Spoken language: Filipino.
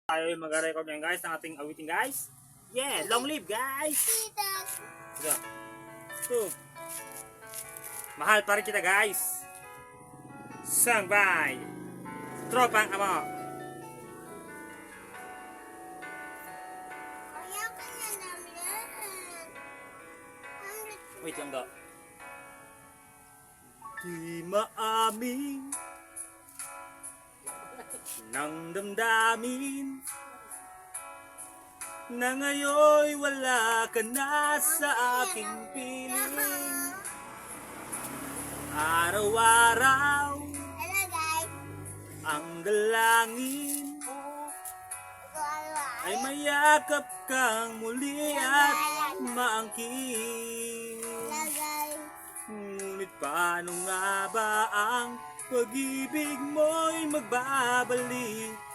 Tayo mag-record ngayon guys ng ating awitin guys. Yeah, long live guys. Ito. Ito. Mahal pa rin kita guys. Sung by Tropang Amo. Wait lang daw. Di maamin ng damdamin na ngayon wala ka na sa aking piling. Araw-araw ang dalangin ay mayakap kang muli at maangkin. Ngunit paano nga ba ang pag-ibig mo'y magbabalik?